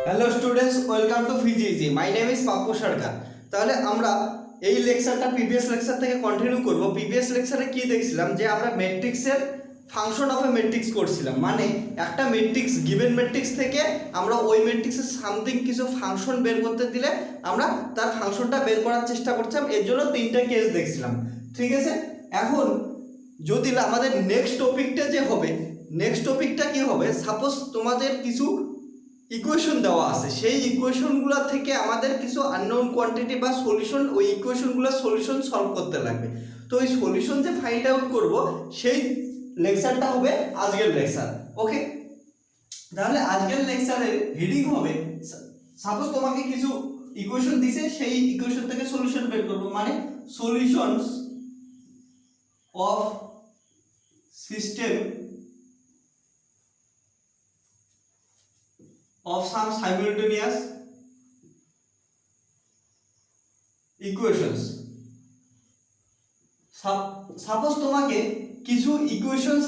Hello students, welcome to ফিজিজি। My name is Pappu Sarkar. তাহলে আমরা এই লেকচারটা প্রিভিয়াস লেকচার থেকে কন্টিনিউ করব। প্রিভিয়াস লেকচারে কি দেখছিলাম যে আমরা ম্যাট্রিক্সের ফাংশন অফ এ ম্যাট্রিক্স করছিলাম, মানে একটা ম্যাট্রিক্স গিভেন ম্যাট্রিক্স থেকে আমরা ওই ম্যাট্রিক্সের সামথিং কিছু ফাংশন বের করতে দিলে আমরা তার ফাংশনটা বের করার চেষ্টা করছিলাম। এর জন্য তিনটা কেস দেখছিলাম, ঠিক আছে। এখন যদি আমাদের নেক্সট টপিকটা যে হবে, নেক্সট টপিকটা কি হবে, সাপোজ তোমাদের কিছু ইকুয়েশন দেওয়া আছে, সেই ইকুয়েশনগুলো থেকে আমাদের কিছু আননোন কোয়ান্টিটি বা সলিউশন, ওই ইকুয়েশনগুলোর সলিউশন সলভ করতে লাগবে। তো ওই সলিউশন যে ফাইন্ড আউট করব, সেই লেকচারটা হবে আজকের লেকচার। ওকে, তাহলে আজকের লেকচারের হেডিং হবে, সাপোজ তোমাকে কিছু ইকুয়েশন দিছে, সেই ইকুয়েশন থেকে সলিউশন বের করব, মানে solutions of system of some simultaneous equations. Suppose তোমাকে কিছু ইকুয়েশনস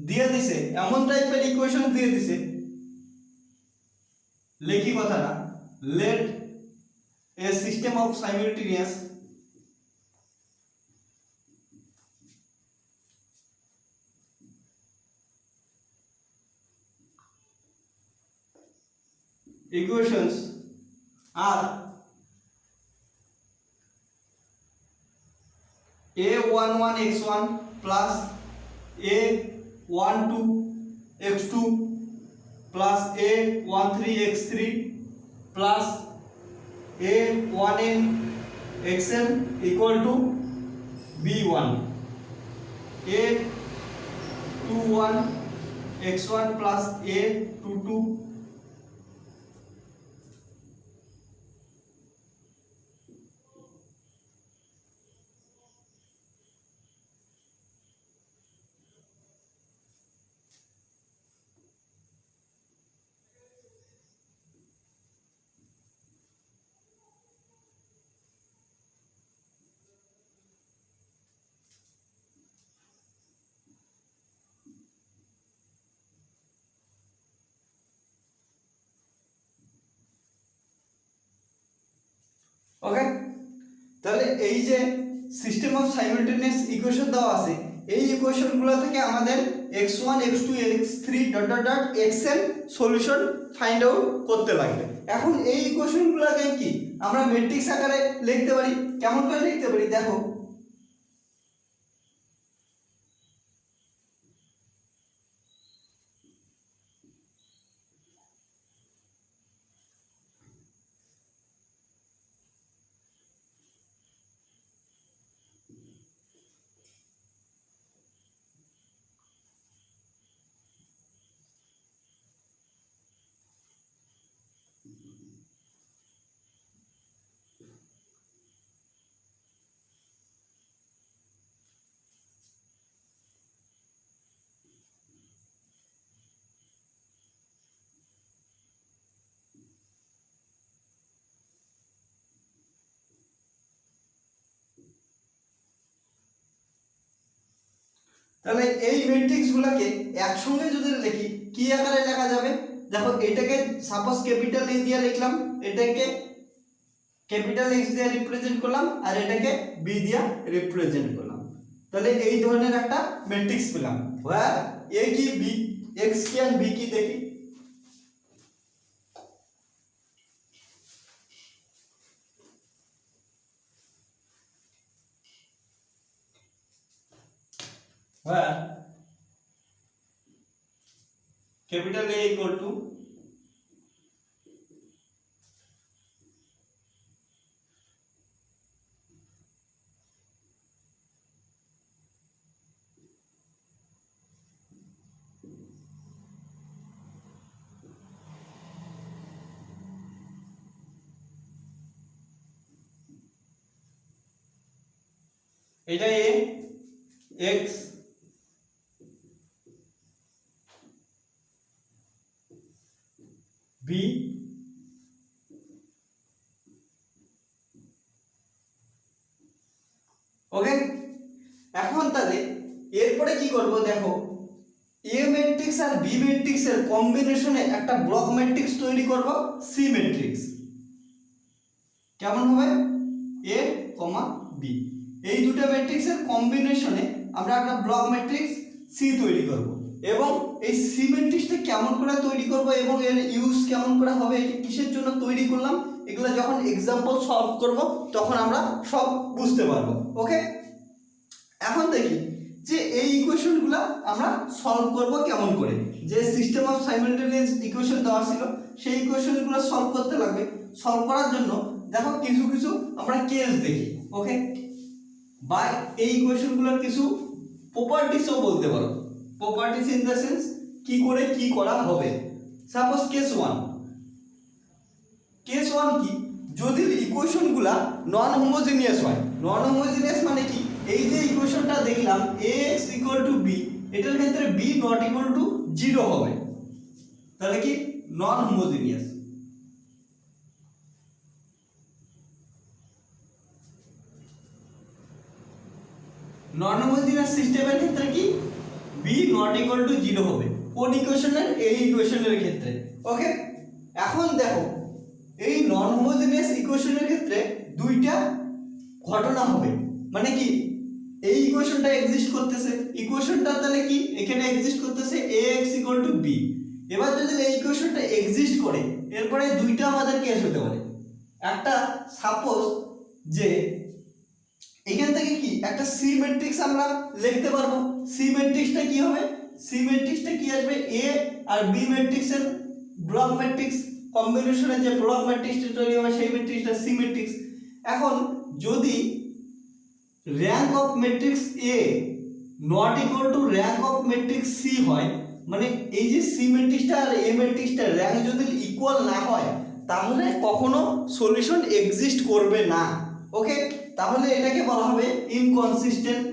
দিয়ে দিছে, এমন টাইপের ইকুয়েশন দিয়ে দিছে, লেখি কথাটা, let a system of simultaneous equations are a11x1 plus a12x2 plus a13x3 plus a1nxn equal to b1, a21x1 plus a22 ওকে। তাহলে এই যে সিস্টেম অফ সাইমালটেনিয়াস ইকুয়েশন দেওয়া আছে, এই ইকুয়েশনগুলো থেকে আমাদের x1 x2 x3 dot dot dot xn solution find out করতে লাগবে। এখন এই ইকুয়েশনগুলোকে কি আমরা ম্যাট্রিক্স আকারে লিখতে পারি। কেমন করে লিখতে পারি দেখো, তাহলে এই ম্যাট্রিক্সগুলোকে একসঙ্গে যদি লিখি কি আকারে লেখা যাবে দেখো, এটাকে সাপোজ ক্যাপিটাল এ দিয়ে লিখলাম, এটাকে ক্যাপিটাল এক্স দিয়ে রিপ্রেজেন্ট করলাম, আর এটাকে বি দিয়ে রিপ্রেজেন্ট করলাম। তাহলে এই ধরনের একটা ম্যাট্রিক্স পেলাম। ওয়্যার এ কি বি, এক্স কি আর বি কি দেখি, where capital A equal to এটা A, x b ওকে। এখন তাহলে এরপরে কি করব দেখো, এ ম্যাট্রিক্স আর বি ম্যাট্রিক্সের কম্বিনেশনে একটা ব্লক ম্যাট্রিক্স তৈরি করব সি ম্যাট্রিক্স। কেমন হবে? এ কমা বি, এই দুটো ম্যাট্রিক্সের কম্বিনেশনে আমরা একটা ব্লক ম্যাট্রিক্স সি তৈরি করব। এবং এই সি ম্যাট্রিক্সটা কেমন করে তৈরি করব এবং এর ইউজ কেমন করে হবে, এটা কিসের জন্য তৈরি করলাম, এগুলো যখন এক্সাম্পল সলভ করব তখন আমরা সব বুঝতে পারবো। ওকে, এখন দেখি যে এই ইকুয়েশনগুলো আমরা সলভ করব কেমন করে। যে সিস্টেম অফ সাইমালটেনিয়াস ইকুয়েশন দেওয়া ছিল সেই ইকুয়েশনগুলো সলভ করতে লাগবে। সলভ করার জন্য দেখো কিছু কিছু আমরা কেস দেখি। ওকে, বা এই ইকুয়েশনগুলোর কিছু প্রপার্টিসও বলতে পারো। প্রপার্টিস ইন দ্য সেন্স কি করে কি করা হবে। সাপোজ কেস 1, কেস 1 কি, যদি ইকুয়েশনগুলা নন হোমোজেনিয়াস হয়। নন হোমোজেনিয়াস মানে কি, এই যে ইকুয়েশনটা দেখলাম ax = b, এটার ক্ষেত্রে b ≠ 0 হবে, তাহলে কি নন হোমোজেনিয়াস। নন হোমোজেনিয়াস সিস্টেমের ক্ষেত্রে কি b ≠ 0 হবে। কোন ইকুয়েশনের? এই ইকুয়েশনের ক্ষেত্রে। ওকে, এখন দেখো এই নন হোমোজেনিয়াস ইকুয়েশনের ক্ষেত্রে দুইটা ঘটনা হবে। মানে কি, এই ইকুয়েশনটা এক্সিস্ট করতেছে, ইকুয়েশনটা তাহলে কি এখানে এক্সিস্ট করতেছে ax = b। এবার যদি এই ইকুয়েশনটা এক্সিস্ট করে এরপরে দুইটা আমাদের কেস হতে পারে। একটা সাপোজ যে এখান থেকে কি একটা সি ম্যাট্রিক্স আমরা লিখতে পারবো। সি ম্যাট্রিক্সটা কি হবে? সি ম্যাট্রিক্সটা কি আসবে, এ আর বি ম্যাট্রিক্সের ব্লক ম্যাট্রিক্স কম্বিনেশনে যে ব্লক ম্যাট্রিক্সটা তৈরি হবে সেই ম্যাট্রিক্সটা সি ম্যাট্রিক্স। এখন যদি rank of matrix A not equal to rank of matrix C হয়, মানে এই যে সি ম্যাট্রিক্সটা আর এ ম্যাট্রিক্সটা র্যাঙ্ক যদি ইকুয়াল না হয় তাহলে কখনো সলিউশন এক্সিস্ট করবে না। ওকে, তাহলে এটাকে বলা হবে ইনকনসিস্টেন্ট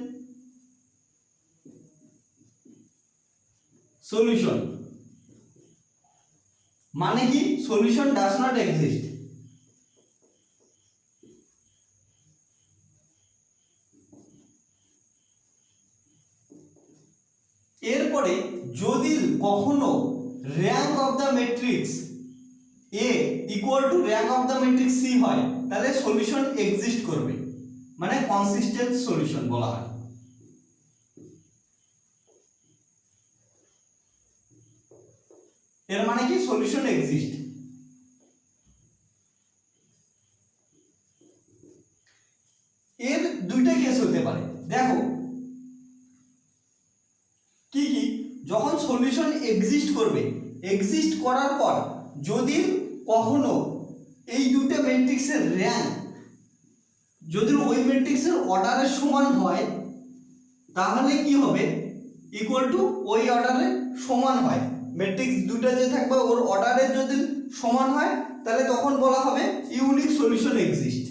সলিউশন। মানে কি, সলিউশন ডাজ নট এক্সিস্ট। এরপরে যদি কখনো rank of the matrix A equal to rank of the matrix C হয় তাহলে সলিউশন এক্সিস্ট করবে, মানে কনসিস্টেন্ট সলিউশন বলা হয়। এর মানে কি সলিউশন এক্সিস্ট। এর দুইটা কেস হতে পারে। দেখো কি কি, যখন সলিউশন এক্সিস্ট করবে, এক্সিস্ট করার পর যদি কখনো এই দুটো ম্যাট্রিক্সের র্যাঙ্ক যদি ওই ম্যাট্রিক্সের অর্ডারের সমান হয় তাহলে কি হবে, ইকুয়াল টু ওই অর্ডারের সমান হয়। ম্যাট্রিক্স দুটো যে থাকবে ওর অর্ডারের যদি সমান হয় তাহলে তখন বলা হবে ইউনিক সলিউশন এক্সিস্ট।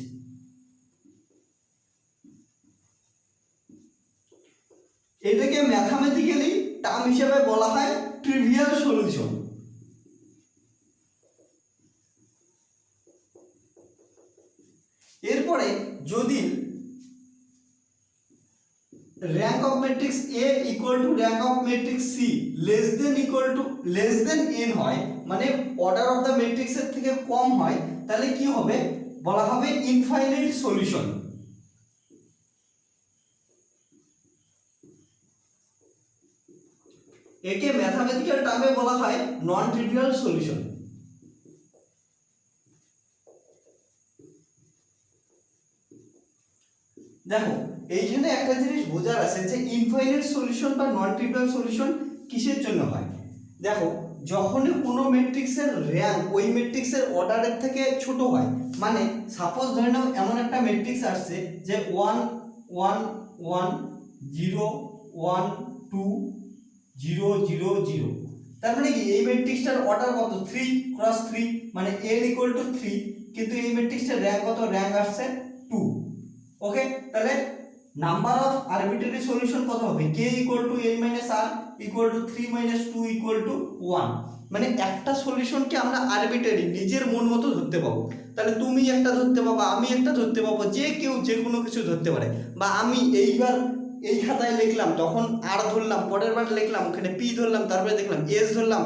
এটাকে ম্যাথমেটিক্যালি টার্ম হিসেবে বলা হয় ট্রিভিয়াল সলিউশন। এরপরে যদি rank of matrix A equal to rank of matrix C less than n হয়, মানে অর্ডার অফ দ্য ম্যাট্রিক্সের থেকে কম হয়, তাহলে কি হবে, বলা হবে ইনফাইনাইট সলিউশন। একে ম্যাথমেটিক্যাল টার্মে বলা হয় নন ট্রিভিয়াল সলিউশন। দেখো এইখানে একটা জিনিস বোঝার আছে যে ইনফাইনাইট সলিউশন বা নন ট্রিভিয়াল সলিউশন কিসের জন্য হয়। দেখো যখনই কোনো ম্যাট্রিক্সের র্যাঙ্ক ওই ম্যাট্রিক্সের অর্ডারের থেকে ছোট হয়, মানে সাপোজ ধরে নাও এমন একটা ম্যাট্রিক্স আসছে যে 1 1 1 0 1 2 0 0 0, তার মানে কি এই ম্যাট্রিক্সটার অর্ডার কত 3 × 3, মানে n = 3, কিন্তু এই ম্যাট্রিক্সটার র্যাঙ্ক কত, র্যাঙ্ক আসছে 2। ওকে, তাহলে নাম্বার অফ আরবিট্রারি সলিউশন কত হবে, k = n - r = 3 - 2 = 1, মানে একটা সলিউশনকে আমরা আরবিট্রারি নিজের মন মতো ধরতে পাবো। তাহলে তুমি একটা ধরতে পাবো, আমি একটা ধরতে পাবো, যে কেউ যে কোনো কিছু ধরতে পারে। বা আমি এইবার এই খাতায় লিখলাম, তখন আর ধরলাম, পরের বার লিখলাম ওখানে পি ধরলাম, তারপরে দেখলাম এস ধরলাম,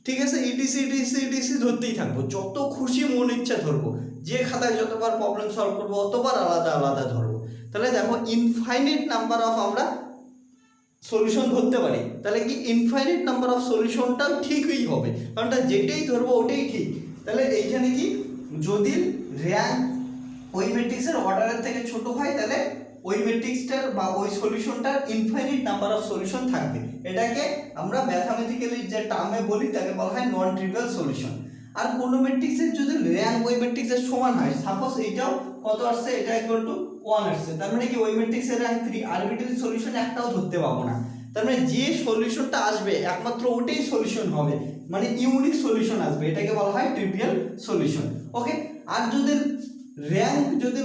ঠিক আছে, ইটিসি ইটিসি ইটিসি ধরতেই থাকবো, যত খুশি মন ইচ্ছা ধরবো, যে খাতায় যতবার প্রবলেম সলভ করবো অতবার আলাদা আলাদা ধরবো। তাহলে দেখো ইনফাইনাইট নাম্বার অফ আমরা সলিউশন ধরতে পারি, তাহলে কি ইনফাইনাইট নাম্বার অফ সলিউশনটাও ঠিকই হবে, কারণটা যেটাই ধরবো ওটাই ঠিক। তাহলে এইখানে কি যদি র্যাঙ্ক ওই ম্যাট্রিক্সের অর্ডারের থেকে ছোট হয় তাহলে ওই ম্যাট্রিক্সটার বা ওই সলিউশনটার ইনফাইনাইট নাম্বার অফ সলিউশন থাকবে, এটাকে আমরা ম্যাথমেটিক্যালি যে টার্মে বলি তাকে বলা হয় নন ট্রিভিয়াল সলিউশন। আর কোনো ম্যাট্রিক্সের যদি র্যাঙ্ক ওই ম্যাট্রিক্সের সমান হয়, সাপোজ এইটাও কত আসছে, এটা ইকুয়াল টু 1 আসছে, তার মানে কি ওই ম্যাট্রিক্সের র্যাঙ্ক 3, আরবিট্রারি সলিউশন একটাও ধরতে পাবো না, তার মানে যে সলিউশনটা আসবে একমাত্র ওটাই সলিউশন হবে, মানে ইউনিক সলিউশন আসবে, এটাকে বলা হয় ট্রিভিয়াল সলিউশন। ওকে, আর যদি র্যাঙ্ক যদি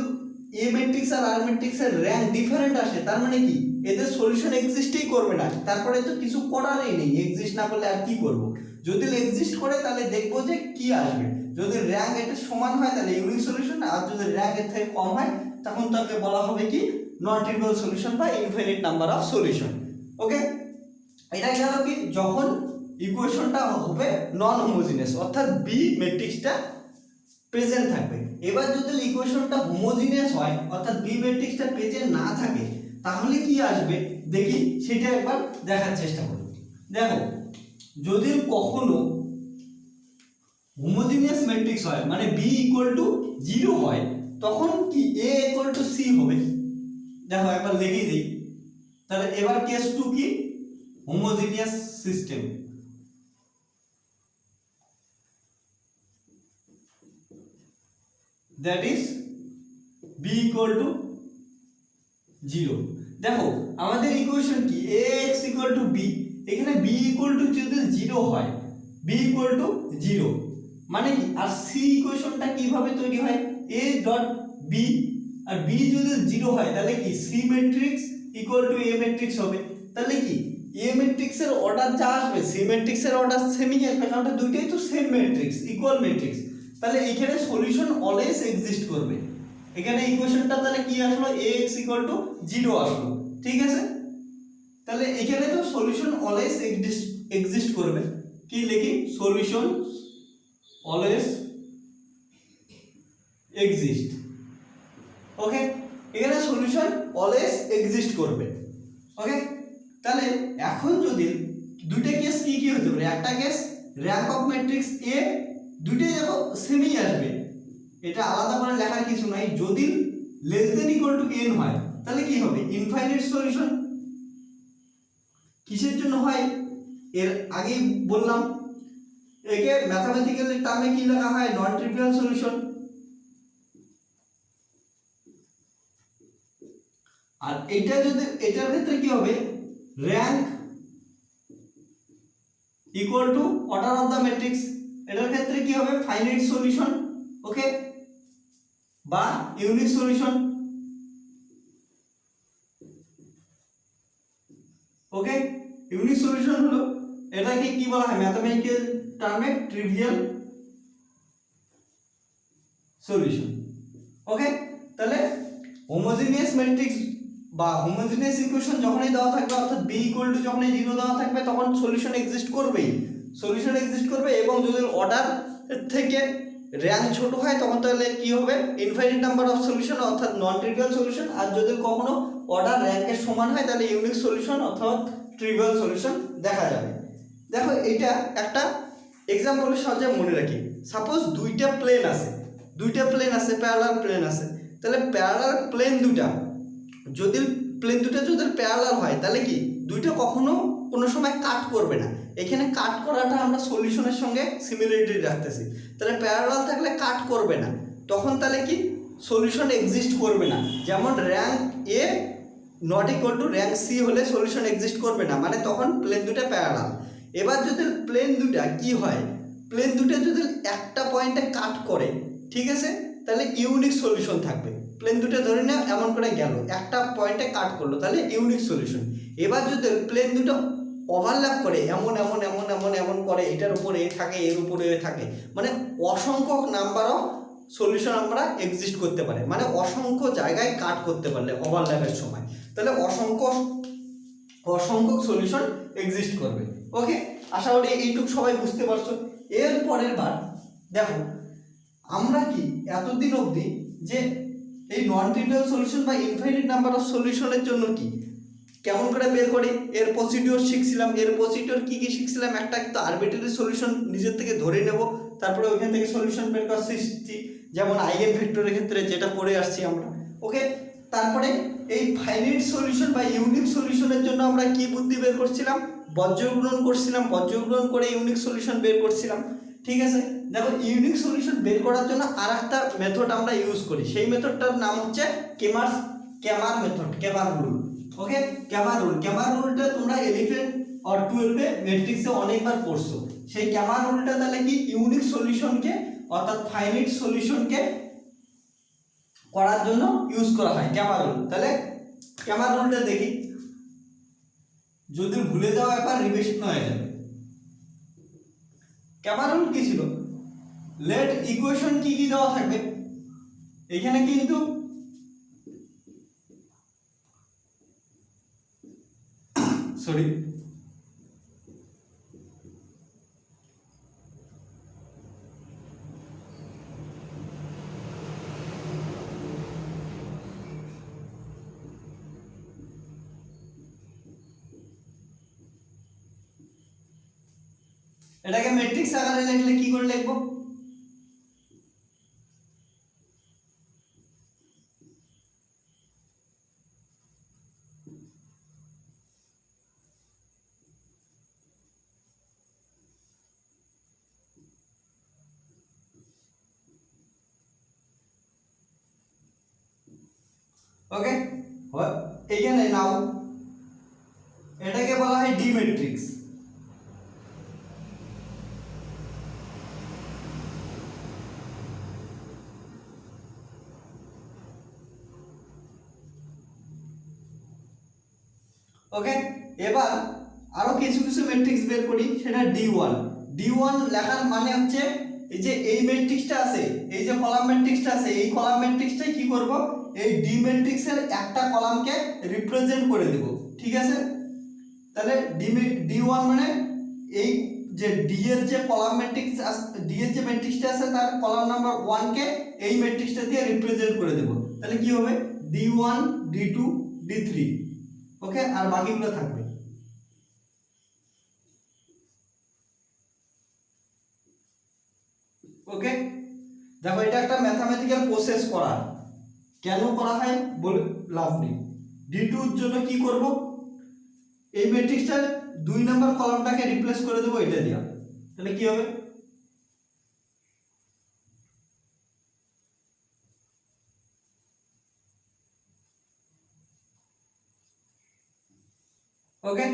এ ম্যাট্রিক্স আর আর ম্যাট্রিক্সের র্যাঙ্ক ডিফারেন্ট আসে, তার মানে কি এদের সলিউশন এক্সিস্টই করবে না, তারপরে তো কিছু করারই নেই, এক্সিস্ট না করলে আর কি করব, যদি এক্সিস্ট করে তাহলে দেখবো যে কি আসবে, যদি র্যাঙ্ক এটা সমান হয় তাহলে ইউনিক সলিউশন, আর যদি র্যাঙ্ক এর থেকে কম হয় তখন তাকে বলা হবে কি নন ট্রিভিয়াল সলিউশন বা ইনফিনিট নাম্বার অফ সলিউশন। ওকে, এটা গেল কি যখন ইকুয়েশনটা হবে নন হোমোজিনিয়াস, অর্থাৎ বি ম্যাট্রিক্সটা প্রেজেন্ট থাকবে। এবার যদি ইকুয়েশনটা হোমোজিনিয়াস হয় অর্থাৎ বি ম্যাট্রিক্সটা প্রেজেন্ট না থাকে তাহলে কি আসবে দেখি, সেটা একবার দেখার চেষ্টা করব। দেখো যদি কখনো হোমোজিনিয়াস ম্যাট্রিক্স হয় মানে বি ইকুয়াল টু 0 হয় তখন কি এ ইকুয়াল টু সি হবে। দেখো একবার লিখে দিই, তাহলে এবার কেস 2 কি homogeneous system, that is b equal to 0। দেখো আমাদের ইকুয়েশন কি ax equal to b, এখানে b equal to যদি 0 হয়, b equal to 0 মানে কি, আর c ইকুয়েশনটা কিভাবে তৈরি হয় a ডট b, আর b যদি 0 হয় তাহলে কি c matrix equal to a matrix হবে, তাহলে কি a ম্যাট্রিক্সের অর্ডার যা আসবে c ম্যাট্রিক্সের অর্ডার সেমই আসবে, কারণ দুইটাই তো সেম ম্যাট্রিক্স, ইকুয়াল ম্যাট্রিক্স, তাহলে এখানে সলিউশন অলওয়েজ এক্সিস্ট করবে। এখানে ইকুয়েশনটা তাহলে কি আসলো ax 0 আসলো, ঠিক আছে, তাহলে এখানে তো সলিউশন অলওয়েজ এক্সিস্ট করবে, কি লিখি সলিউশন অলওয়েজ এক্সিস্ট। ওকে, এখানে সলিউশন অলওয়েজ এক্সিস্ট করবে। ওকে, তাহলে এখন যদি দুইটা কেস কি কি হতে পারে, একটা কেস র্যাঙ্ক অফ ম্যাট্রিক্স এ দুইটাই দেখো সেমই আসবে, এটা আলাদা করে লেখার কিছু নাই, যদি less than equal two n হয় তাহলে কি হবে ইনফাইনাইট সলিউশন। কিসের জন্য হয় এর আগে বললাম, একে ম্যাথমেটিক্যাল টার্মে কি লেখা হয় নন ট্রিভিয়াল সলিউশন। আর এটা যদি এটার ক্ষেত্রে কি হবে rank equal to order of the matrix, এটার ক্ষেত্রে কি হবে ফাইনাইট সলিউশন। ওকে, বা ইউনিক সলিউশন। ওকে, ইউনিক সলিউশন হলো এটাকে কি বলা হয় ম্যাথমেটিক্যাল টার্মে ট্রিভিয়াল সলিউশন। ওকে, তাহলে হোমোজিনিয়াস ম্যাট্রিক্স বা হোমোজিনিয়াস ইকুয়েশন যখনই দেওয়া থাকবে অর্থাৎ b ইকুয়াল টু যখনই 0 দেওয়া থাকবে তখন সলিউশন এক্সিস্ট করবেই, সলিউশন এক্সিস্ট করবে, এবং যদি অর্ডার থেকে র্যাঙ্ক ছোট হয় তখন তাহলে কি হবে ইনফাইনাইট নাম্বার অফ সলিউশন অর্থাৎ নন ট্রিভিয়াল সলিউশন, আর যদি কখনো অর্ডার র্যাঙ্কের সমান হয় তাহলে ইউনিক সলিউশন অর্থাৎ ট্রিভিয়াল সলিউশন দেখা যাবে। দেখো এটা একটা এক্সাম্পলের সাহায্যে মনে রাখি, সাপোজ দুইটা প্লেন আছে প্যারালাল প্লেন আছে, তাহলে প্যারালাল প্লেন দুটা যদি প্যারালাল হয় তাহলে কি দুইটা কখনো কোনো সময় কাট করবে না, এখানে কাট করাটা আমরা সলিউশনের সঙ্গে সিমিলারিটি রাখতেছি, তাহলে প্যারালাল থাকলে কাট করবে না, তখন তাহলে কি সলিউশন এক্সিস্ট করবে না, যেমন rank A not equal to rank C হলে সলিউশন এক্সিস্ট করবে না, মানে তখন প্লেন দুটা প্যারালাল। এবার যদি প্লেন দুটা কি হয়, প্লেন দুটা যদি একটা পয়েন্টে কাট করে, ঠিক আছে, তাহলে ইউনিক সলিউশন থাকবে। প্লেন দুটো ধরে না এমন করে গেল একটা পয়েন্টে কাট করলো তাহলে ইউনিক সলিউশন। এবার যদি প্লেন দুটো ওভারল্যাপ করে এমন এমন এমন এমন এমন করে, এটার উপরে এ থাকে এর উপরে এ থাকে, মানে অসংখ্য নাম্বার অফ সলিউশন আমরা এক্সিস্ট করতে পারে, মানে অসংখ্য জায়গায় কাট করতে পারলে ওভারল্যাপের সময়, তাহলে অসংখ্য সলিউশন এক্সিস্ট করবে। ওকে, আশা করি এইটুকু সবাই বুঝতে পারছো। এর পরের বার দেখো আমরা কি এতদিন অবধি যে এই নন ট্রিভিয়াল সলিউশন বা ইনফাইনাইট নাম্বার অফ সলিউশনের জন্য কি কেমন করে বের করি এর প্রসিডিওর শিখছিলাম। এর প্রসিডিওর কি কি শিখছিলাম, একটা কিন্তু আরবিট্রারি সলিউশন নিজের থেকে ধরে নেব, তারপরে ওইখান থেকে সলিউশন বের করার শিখছি, যেমন আইগেন ভেক্টরের ক্ষেত্রে যেটা পড়ে আসছি আমরা। ওকে, তারপরে এই ফাইনাইট সলিউশন বা ইউনিক সলিউশনের জন্য আমরা কি বুদ্ধি বের করছিলাম, বজ্রগ্রহণ করছিলাম, বজ্রগ্রহণ করে ইউনিক সলিউশন বের করছিলাম। ঠিক আছে, দেখো ইউনিক সলিউশন বের করার জন্য আর একটা মেথড আমরা ইউজ করি, সেই মেথডটার নাম হচ্ছে ক্যামার মেথড, ক্যামার রুল। ওকে, ক্যামার রুলটা তোমরা 11 আর 12 এ ম্যাট্রিক্সে অনেকবার পড়ছো। সেই ক্যামার রুলটা তাহলে কি ইউনিক সলিউশনকে অর্থাৎ ফাইনাইট সলিউশনকে করার জন্য ইউজ করা হয় ক্যামার রুল। তাহলে ক্যামার রুলটা দেখি, যদি ভুলে যাও একবার রিভিশন হয়ে যাবে। ক্যামার রুল কি ছিল, লেট ইকুয়েশন কি কি দেওয়া থাকবে, এখানে কিন্তু সরি এটাকে ম্যাট্রিক্স আকারে লিখলে কি করে লিখবো, ওকে এইখানে নাও এটাকে বলা হয় ডি ম্যাট্রিক্স। ওকে, এবার আরো কিছু ম্যাট্রিক্স বের করি, সেটা D1 লেখার মানে হচ্ছে এই যে এই ম্যাট্রিক্সটা আছে, এই যে কলাম ম্যাট্রিক্সটা আছে, এই কলাম ম্যাট্রিক্সটাই কি করব, এই ডি ম্যাট্রিক্সের একটা কলামকে রিপ্রেজেন্ট করে দেব। ঠিক আছে, তাহলে D1 মানে এই যে ডি এর যে কলাম ম্যাট্রিক্স ডি এর যে ম্যাট্রিক্সটা আছে তার কলাম নাম্বার 1 কে এই ম্যাট্রিক্সটা দিয়ে রিপ্রেজেন্ট করে দেব। তাহলে কি হবে D1 D2 D3। ওকে, আর বাকিগুলো থাকবে। ওকে, দেখো এটা একটা ম্যাথমেটিক্যাল প্রসেস করা, কেন করা হয় বলে লাভ নেই। D2 এর জন্য কি করব, এই ম্যাট্রিক্সটার 2 নাম্বার কলামটাকে রিপ্লেস করে দেব এটা দিয়া। তাহলে কি হবে, ওকে,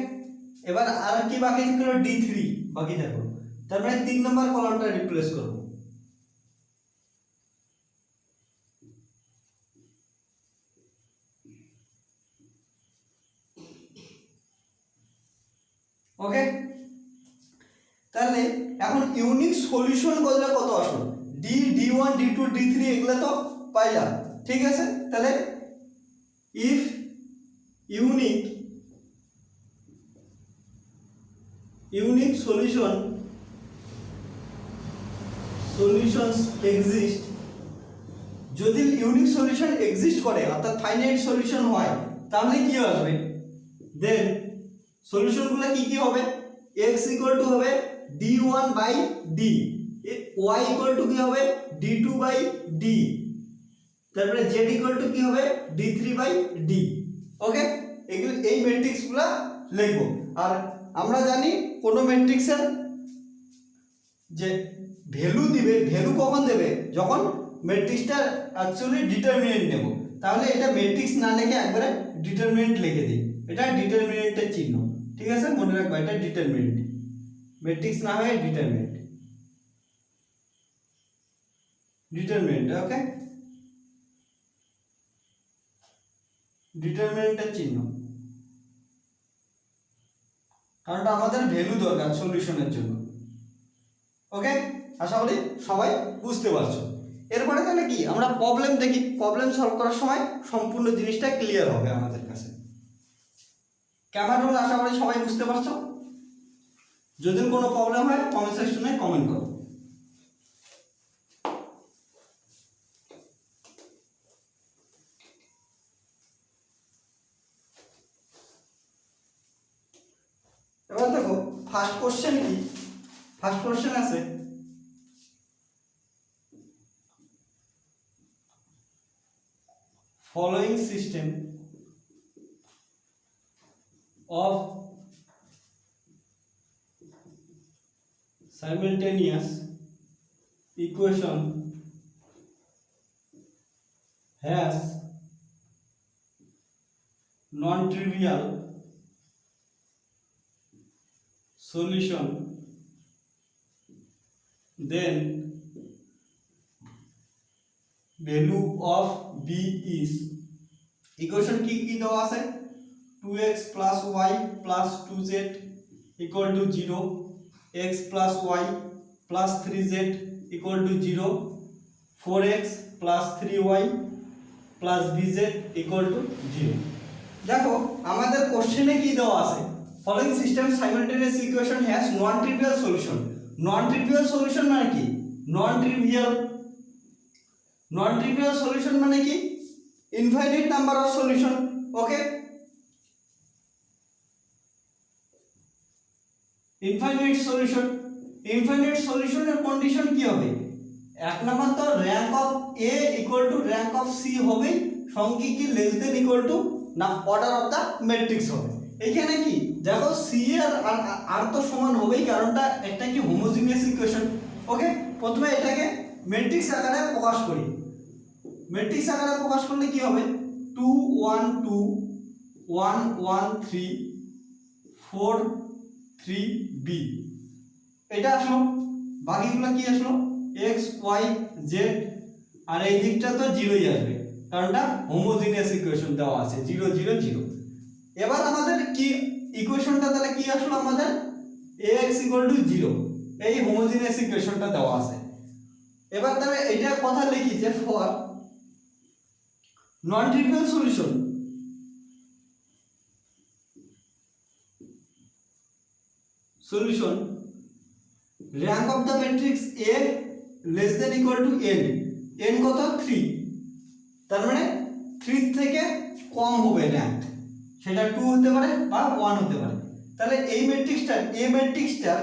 এবার আর কি বাকি থাকলো, D3 বাকি থাকলো, তার মানে 3 নাম্বার কলামটা রিপ্লেস করব। ওকে, তাহলে এখন ইউনিক সলিউশন বললে কত আসলো, D1 D2 D3 এগুলো তো পাইলাম। ঠিক আছে, তাহলে ইফ ইউনিক সলিউশনস এক্সিস্ট, যদি ইউনিক সলিউশন এক্সিস্ট করে অর্থাৎ ফাইনাইট সলিউশন হয়, তাহলে কি আসবে, দেন সলিউশনগুলো কি কি হবে, x হবে d1 বাই d, y কি হবে d2 বাই d, তারপরে z কি হবে d3 বাই d। ওকে, এগুলো এই ম্যাট্রিক্সগুলো লিখব। আর আমরা জানি কোন ম্যাট্রিক্সের যে ভ্যালু দিবে, ভ্যালু কখন দেবে, যখন ম্যাট্রিক্সটা অ্যাকচুয়ালি ডিটারমিনেন্ট নেব। তাহলে এটা ম্যাট্রিক্স না লিখে একবারে ডিটারমিনেন্ট লিখে দিই, এটা ডিটারমিনেন্টের চিহ্ন। ঠিক আছে, মনে রাখবা এটা ডিটারমিনেন্ট, ম্যাট্রিক্স না হয় ডিটারমিনেন্ট। ওকে, ডিটারমিনেন্টের চিহ্ন, কারণ আমাদের ভ্যালু দরকার সলিউশনের জন্য। ওকে, আশা করি সবাই বুঝতে পারছো। এরপরে তাহলে কি আমরা প্রবলেম দেখি, প্রবলেম সলভ করার সময় সম্পূর্ণ জিনিসটা ক্লিয়ার হবে আমাদের কাছে। ক্যামেরা রুল আশা করি সবাই বুঝতে পারছো। যদি কোনো প্রবলেম হয় কমেন্ট সেকশনে কমেন্ট করো। এবার দেখো ফার্স্ট কোশ্চেন কি, ফার্স্ট কোশ্চেন আছে following system of simultaneous equation has non-trivial solution, then value of b is, equation কি কি দেওয়া আছে 2x plus y plus 2z equal to 0, x plus y plus 3z equal to 0, 4x plus 3y plus bz equal to 0। দেখো আমাদের কোশ্চেনে কি দেওয়া আছে following system simultaneous equation has non trivial solution। non trivial solution মানে কি, non trivial solution মানে কি infinite number of solution। Okay, infinite solution এর কন্ডিশন কি হবে, এক নাম্বার তো rank of a equal to rank of c হবে, সঙ্গে কি লেস দেন ইকুয়াল টু না অর্ডার অফ দা ম্যাট্রিক্স হবে। এখানে কি দেখো c আর তো সমান হবেই, কারণটা একটা কি হোমোজিনিয়াস ইকুয়েশন। ওকে, প্রথমে এটাকে ম্যাট্রিক্স আকারে প্রকাশ করি। ম্যাট্রিক্স আকারে প্রকাশ করলে কি হবে 2 1 2 1 1 3 4 3 b, এটা আসলো। বাকিগুলো কি আসলো x y z, আর এই দিকটা তো জিরোই আসবে, কারণটা হোমোজিনিয়াস ইকুয়েশন দেওয়া আছে 0 0 0। এবার আমাদের কি ইকুয়েশনটা তাহলে কি আসলো আমাদের ax 0, এই হোমোজিনিয়াস ইকুয়েশনটা দেওয়া আছে। এবার তাহলে এটা কথা লিখি যে for non trivial solution rank of the matrix A less than equal to n, n কত 3, তার মানে 3 থেকে কম হবে র্যাঙ্ক, সেটা 2 হতে পারে বা 1 হতে পারে। তাহলে এই ম্যাট্রিক্সটা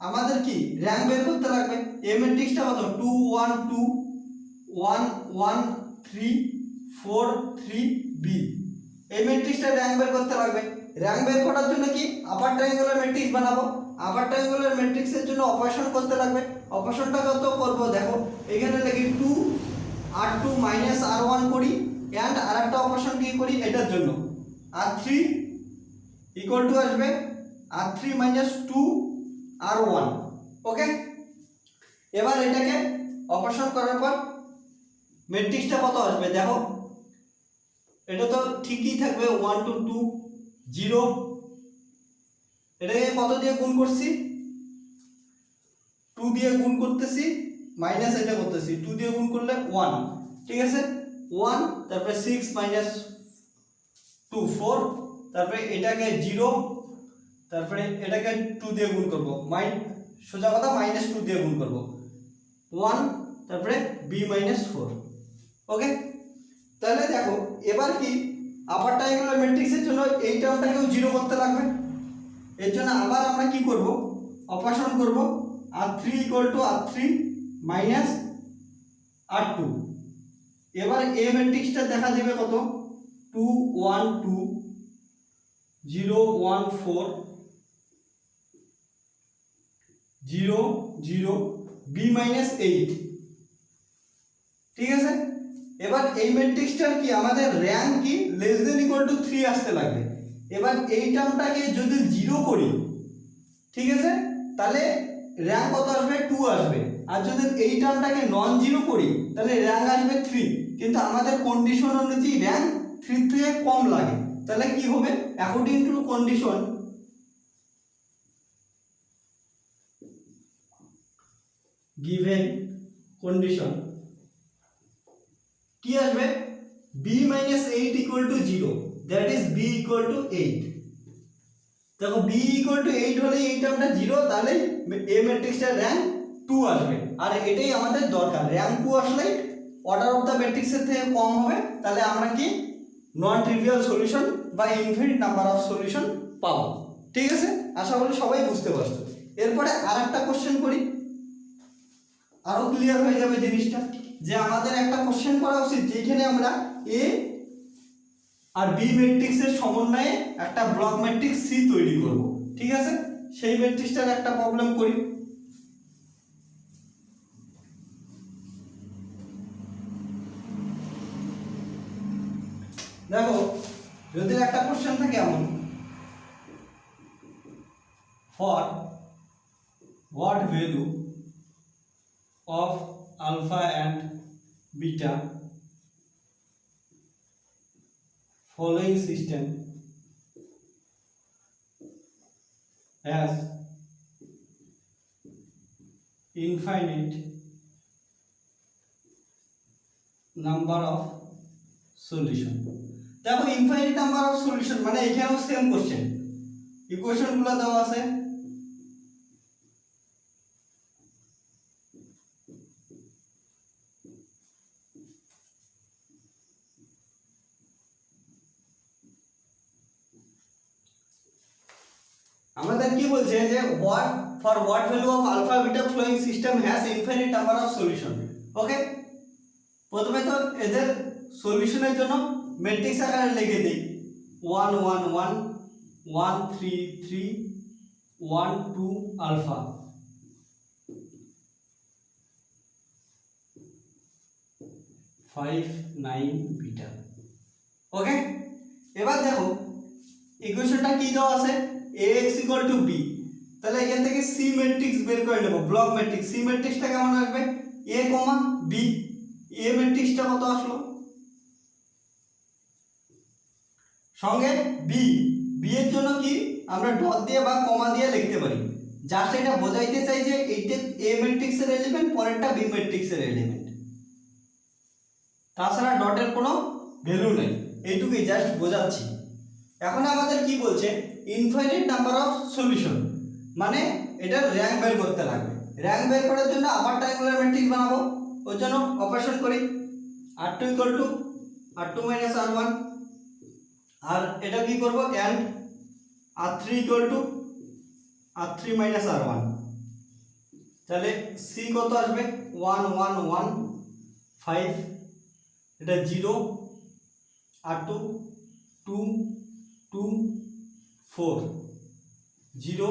আমাদের কি র্যাঙ্ক বের করতে লাগবে। এই ম্যাট্রিক্সটা কত 2 1 2 1 1 3 4 3 b, এই ম্যাট্রিক্সটা র্যাঙ্ক বের করতে লাগবে। র্যাঙ্ক বের করার জন্য কি আপার ট্রায়াঙ্গুলার ম্যাট্রিক্স বানাবো, আপার ট্রায়াঙ্গুলার ম্যাট্রিক্সের জন্য অপারেশন করতে লাগবে। অপারেশনটা কত করব দেখো, এখানে লিখি 2 r2 r1 করি, এন্ড আরেকটা অপারেশন কি করি এটার জন্য r3 ইকুয়াল টু আসবে r3 2 r1। ওকে, এবার এটাকে অপারেশন করার পর ম্যাট্রিক্সটা কত আসবে দেখো, এটা তো ঠিকই থাকবে 1 2 2 0, এটাকে কত দিয়ে গুণ করছি 2 দিয়ে গুণ করতেছি, মাইনাস এটা করতেছি 2 দিয়ে গুণ করলে 1, ঠিক আছে 1, তারপরে 6 2 4, তারপরে এটাকে 0, তারপরে এটাকে 2 দিয়ে গুণ করব, সোজা কথা -2 দিয়ে গুণ করব 1, তারপরে b 4। ওকে, তাহলে দেখো এবার কি আপার ট্রায়াঙ্গুলার ম্যাট্রিক্সের জন্য এই টার্মটাকেও 0 করতে লাগবে। এর জন্য আবার আমরা কি করব অপারেশন করব r3 r3 r2। এবার এই ম্যাট্রিক্সটা দেখা যাবে কত 2 1 2 0 1 4 0 0 b 8, ঠিক আছে। এবার এই ম্যাট্রিক্সটার কি আমাদের র্যাঙ্ক কি লেস দেন ইকুয়াল টু 3 আসতে লাগবে। এবার এই টার্মটাকে যদি 0 করি, ঠিক আছে, তাহলে র্যাঙ্ক কত আসবে 2 আসবে। আর যদি এই টার্মটাকে নন জিরো করি তাহলে র্যাঙ্ক আসবে 3, কিন্তু আমাদের কন্ডিশন অনুযায়ী র্যাঙ্ক 3 থেকে কম লাগে। তাহলে কি হবে according to condition given condition কি আসবে b 8 equal to 0, that is b equal to 8। দেখো b ইকুয়াল টু 8 হলে এই টার্মটা 0, তাহলে এ ম্যাট্রিক্সটার র্যাঙ্ক 2 আসবে। আর এটাই আমাদের দরকার, র্যাঙ্ক 2 আসলে অর্ডার অফ দ্য ম্যাট্রিক্সের থেকে কম হবে, তাহলে আমরা কি নন ট্রিভিয়াল সলিউশন বা ইনফিনিট নাম্বার অফ সলিউশন পাবো। ঠিক আছে, আশা করি সবাই বুঝতে পারছো। এরপরে আরেকটা কোশ্চেন করি, আরো ক্লিয়ার হয়ে যাবে জিনিসটা, যে আমাদের একটা কোশ্চেন করা উচিত যেখানে আমরা এ আর বি ম্যাট্রিক্সের সমন্বয়ে একটা ব্লক ম্যাট্রিক্স সি তৈরি করব। ঠিক আছে, সেই ম্যাট্রিক্সটার একটা প্রবলেম করি। দেখো যদি একটা কোশ্চেন থাকে এমন, for what value of alpha and beta following system has infinite number of solution। দেখো ইনফাইনাইট নাম্বার অফ সলিউশন মানে এখানেও সেম কোশ্চেন, ইকুয়েশনগুলো দেওয়া আছে। আমাদের কি বলছে যে what for what value of alpha beta flowing system has infinite number of solution। ওকে, প্রথমে তো এদের সলিউশনের জন্য ম্যাট্রিক্স আকারে লিখে দেই 1 1 1 1 3 3 1 2 আলফা, ফাইভ 9 বিটা। ওকে, এবার দেখো ইকুয়েশনটা কি দেওয়া আছে, ax = b, তাহলে এখান থেকে সি ম্যাট্রিক্স বের করে নেব, ব্লক ম্যাট্রিক্স। সি ম্যাট্রিক্সটা কেমন আসবে, a, b। এ ম্যাট্রিক্সটা কত আসলো, সঙ্গে বি, বি এর জন্য কি আমরা ডট দিয়ে বা কমা দিয়ে লিখতে পারি, জাস্ট এটা বোঝাইতে চাই যে এইটা এ ম্যাট্রিক্সের এলিমেন্ট, পরেরটা বি ম্যাট্রিক্সের এলিমেন্ট, তাছাড়া ডটের কোনো ভ্যালু নেই, এইটুকুই জাস্ট বোঝাচ্ছি। এখন আমাদের কি বলছে, ইনফাইনাইট নাম্বার অফ সলিউশন, মানে এটার র্যাঙ্ক বের করতে লাগবে। র্যাঙ্ক বের করার জন্য আবার ট্রায়াঙ্গুলার ম্যাট্রিক্স বানাবো, ওর জন্য অপারেশন করি r2 = r2 - r1, আর এটা কি করব, and r3 = r3 - r1, তাহলে c কত আসবে 1 1 1 5, এটা 0, r2 2 2 4 0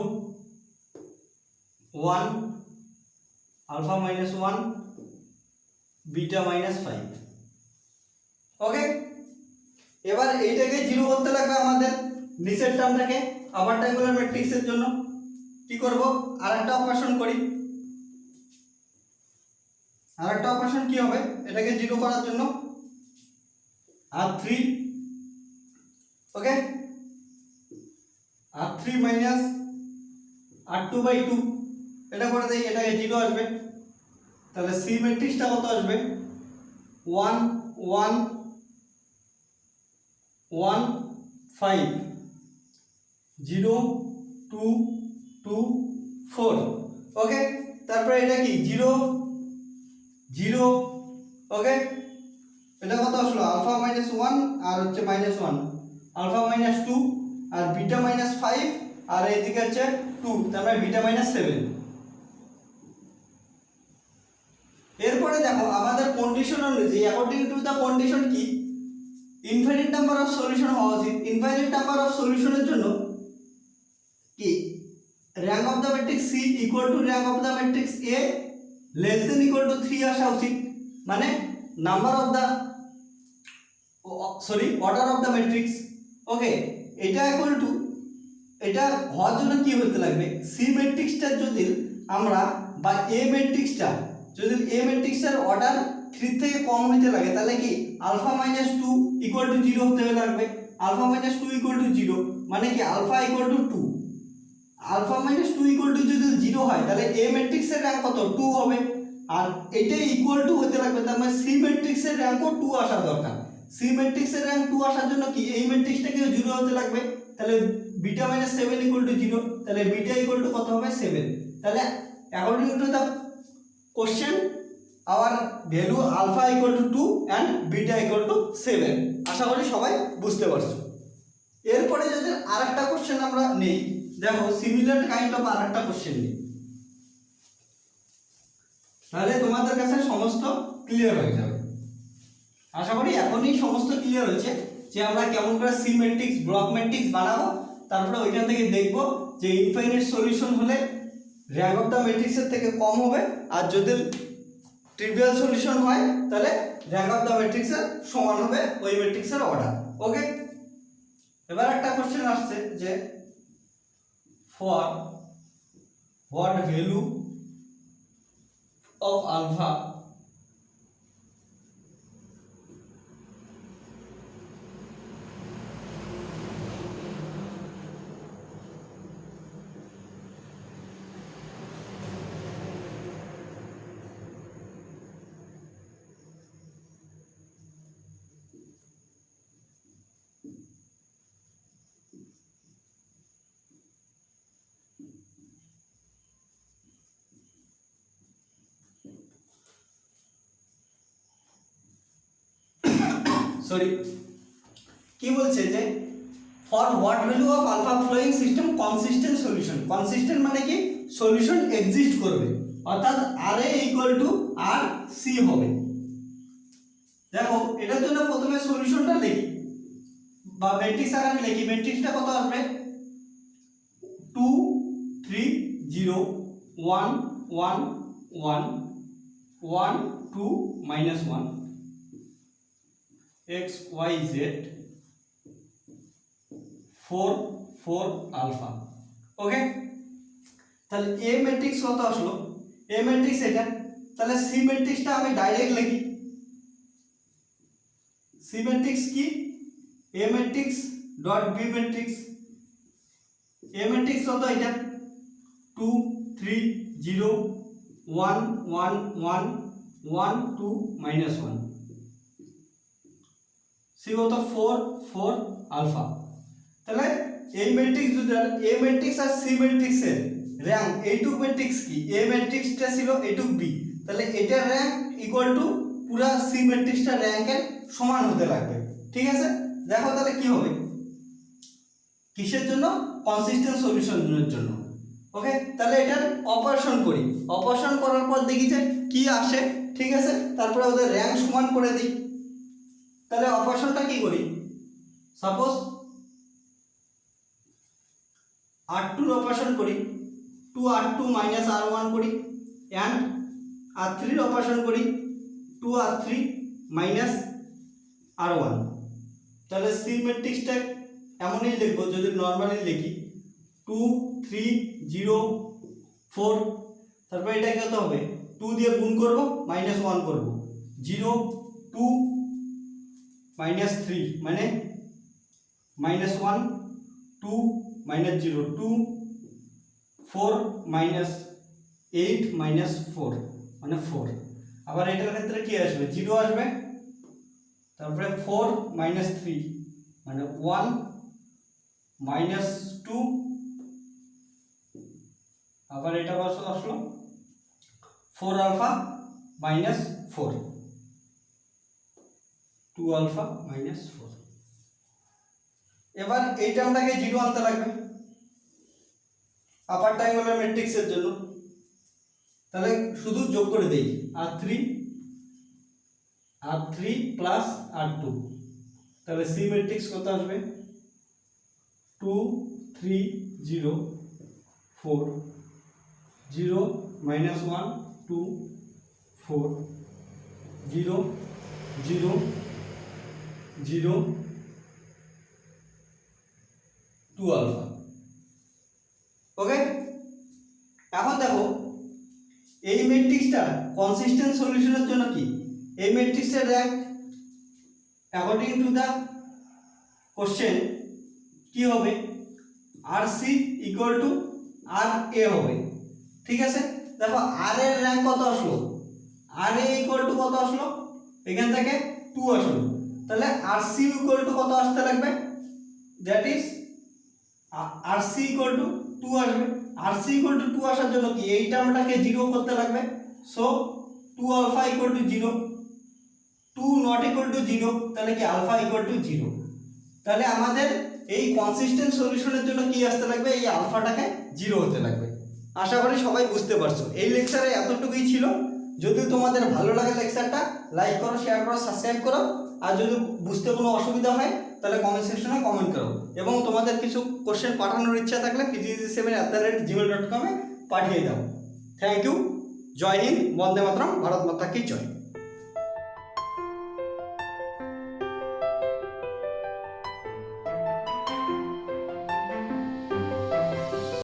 1 alpha -1 beta -5। ওকে, এবার এইটাকে 0 করতে লাগবে আমাদের নিচের টার্মটাকে। আবার ট্রায়াঙ্গুলার ম্যাট্রিক্সের জন্য কি করব, আরেকটা অপারেশন করি। আরেকটা অপারেশন কি হবে, এটাকে 0 করার জন্য r3, ওকে, r3 - r2/2, এটা করে দেই, এটাকে 0 আসবে। তাহলে সি ম্যাট্রিক্সটা কত আসবে 1 1 1 5 0 2 2 4। ওকে, তারপরে এটা কি 0 0, ওকে, এটা কত আসলো আলফা -1 আর হচ্ছে -1, আলফা -2 আর বিটা -5, আর এইদিকে হচ্ছে 2, তারপরে বিটা -7। এরপরে দেখো আমাদের কন্ডিশন অনুযায়ী, অ্যাকর্ডিং টু দ্য কন্ডিশন কি ইনফাইনাইট নাম্বার অফ সলিউশন হওয়া উচিত। ইনফাইনাইট নাম্বার অফ সলিউশনের জন্য কি rank of the matrix C equal to rank of the matrix A less than equal to 3 আসা উচিত, মানে number of the order of the matrix. Okay, এটা equal two, এটা হওয়ার জন্য কি হতে লাগবে, সি ম্যাট্রিক্সটা যদি আমরা বা এ ম্যাট্রিক্সটা যদি এ ম্যাট্রিক্সের অর্ডার 3 থেকে কম হইতে লাগে, তাহলে কি আলফা -2 = 0 হতে লাগবে। আলফা -2 = 0 মানে কি আলফা = 2, আলফা -2 = যদি 0 হয় তাহলে এ ম্যাট্রিক্সের র্যাঙ্ক কত 2 হবে, আর এটা ইকুয়াল টু হতে লাগবে, তার মানে সি ম্যাট্রিক্সের র্যাঙ্কও 2 আসা দরকার। সি ম্যাট্রিক্সের র্যাঙ্ক 2 আসার জন্য কি এই ম্যাট্রিক্সটাকেও 0 হতে লাগবে, তাহলে বিটা মাইনাস 7 ইকুয়াল টু 0, তাহলে বিটা ইকুয়াল টু কত হবে 7। তাহলে according to the question our value alpha equal to 2 and beta equal to 7। আশা করি সবাই বুঝতে পারছো। এরপরে যদি আরেকটা কোশ্চেন আমরা নেই, দেখো সিমিলার কাইন্ড অফ আরেকটা কোশ্চেন নেই, তাহলে তোমাদের কাছে সমস্ত ক্লিয়ার হয়ে যাবে। আশা করি এখনই সমস্ত ক্লিয়ার হয়েছে যে আমরা কেমন করে সি ম্যাট্রিক্স ব্লক ম্যাট্রিক্স বানাবো, তারপরে ওইখান থেকে দেখব যে ইনফাইনাইট সলিউশন হলে র্যাঙ্ক অফ দ্য ম্যাট্রিক্সের থেকে কম হবে, আর যদি ট্রিভিয়াল সলিউশন হয় তাহলে র্যাঙ্ক অফ দ্য ম্যাট্রিক্সের সমান হবে ওই ম্যাট্রিক্সের অর্ডার। ওকে, এবার একটা কোশ্চেন আসছে যে for what value of alpha কি বলছে যে for what value of alpha flowing system consistent solution. Consistent মানে কি সলিউশন এক্সিস্ট করবে, অর্থাৎ r A equal to r C হবে। দেখো এটার জন্য প্রথমে সলিউশনটা লিখি বা ম্যাট্রিক্স আকারে লিখি। ম্যাট্রিক্সটা কত আসবে 2 3 0 1 1 1 1 2 -1 x y z 4 4 alpha. Okay, তাহলে এ ম্যাট্রিক্স কত আসলো, এ ম্যাট্রিক্স এটা। তাহলে সি ম্যাট্রিক্সটা আমি ডাইরেক্ট লিখি। সি ম্যাট্রিক্স কি এ ম্যাট্রিক্স ডট বি ম্যাট্রিক্স। এ ম্যাট্রিক্স কত এটা 2 3 0 1 1 1 1 2 -1। সি কত 4 4 আলফা। তাহলে এই ম্যাট্রিক্স দুটার এ ম্যাট্রিক্স আর সি ম্যাট্রিক্সের র্যাঙ্ক এইটুক ম্যাট্রিক্স কি এ ম্যাট্রিক্সটা ছিল এইটুক বি, তাহলে এটার র্যাঙ্ক ইকুয়াল টু পুরা সি ম্যাট্রিক্সটার র্যাঙ্কের সমান হতে লাগবে। ঠিক আছে, দেখো তাহলে কি হবে, কিসের জন্য কনসিস্টেন্ট সলিউশনের জন্য। ওকে, তাহলে এটার অপারেশন করি। অপারেশন করার পর দেখি যে কি আসে। ঠিক আছে, তারপরে ওদের র্যাঙ্ক সমান করে দিই। তাহলে অপারেশনটা কি করি, সাপোজ R2 এর অপারেশন করি 2R2 -R1 করি, এন্ড R3 এর অপারেশন করি 2R3 -R1। তাহলে সি ম্যাট্রিক্সটা এমনই লিখবো যদি নরমালি লিখি 2 3 0 4, তারপর এটা কত হবে 2 দিয়ে গুণ করব -1 করব 0 2 -3 মানে -1 2 -0 2 4 -8 -4 মানে 4। আবার এটার ক্ষেত্রে কি আসবে 0 আসবে, তারপরে 4 -3 মানে 1 -2, আবার এটা আসলো 4 আলফা -4 2 আলফা -4। এবার এই টার্মটাকে 0 আনতে লাগবে আপার ট্রায়াঙ্গুলার ম্যাট্রিক্সের জন্য। তাহলে শুধু যোগ করে দেই R3 প্লাস R2। তাহলে সি ম্যাট্রিক্স কত আসবে 2 3 0 4 0 -1 2 4 0 0 0 2 আলফা। ওকে, এখন দেখো এই ম্যাট্রিক্সটা কনসিস্টেন্ট সলিউশনের জন্য কি এই ম্যাট্রিক্সের rank according to the question কি হবে আর সি ইকুয়াল টু আর এ হবে। ঠিক আছে, দেখো আর এর র্যাঙ্ক কত আসলো, আর এ ইকুয়াল টু কত আসলো, এখান থেকে 2 আসলো। তাহলে আর সি ইকুয়াল টু কত আসতে লাগবে, that is r C equal to 2 আসবে। আর সি ইকুয়াল টু 2 আসার জন্য কি এই টার্মটাকে 0 করতে লাগবে। So 2 alpha equal to 0, 2 not equal to 0, তাহলে কি আলফা ইকুয়াল টু 0। তাহলে আমাদের এই কনসিস্টেন্ট সলিউশনের জন্য কি আসতে লাগবে, এই আলফাটাকে 0 হতে লাগবে। আশা করি সবাই বুঝতে পারছো। এই লেকচারে এতটুকুই ছিল। যদি তোমাদের ভালো লাগে লেকচারটা লাইক করো, শেয়ার করো, সাবস্ক্রাইব করো। আর যদি বুঝতে কোনো অসুবিধা হয় তাহলে কমেন্ট সেকশনে কমেন্ট করো। এবং তোমাদের কিছু কোশ্চেন পাঠানোর ইচ্ছা থাকলে pgc7@gmail.com এ পাঠিয়ে দাও। Thank you. জয় হিন্দ, বন্দে মাতরম, ভারত মাতা কি জয়।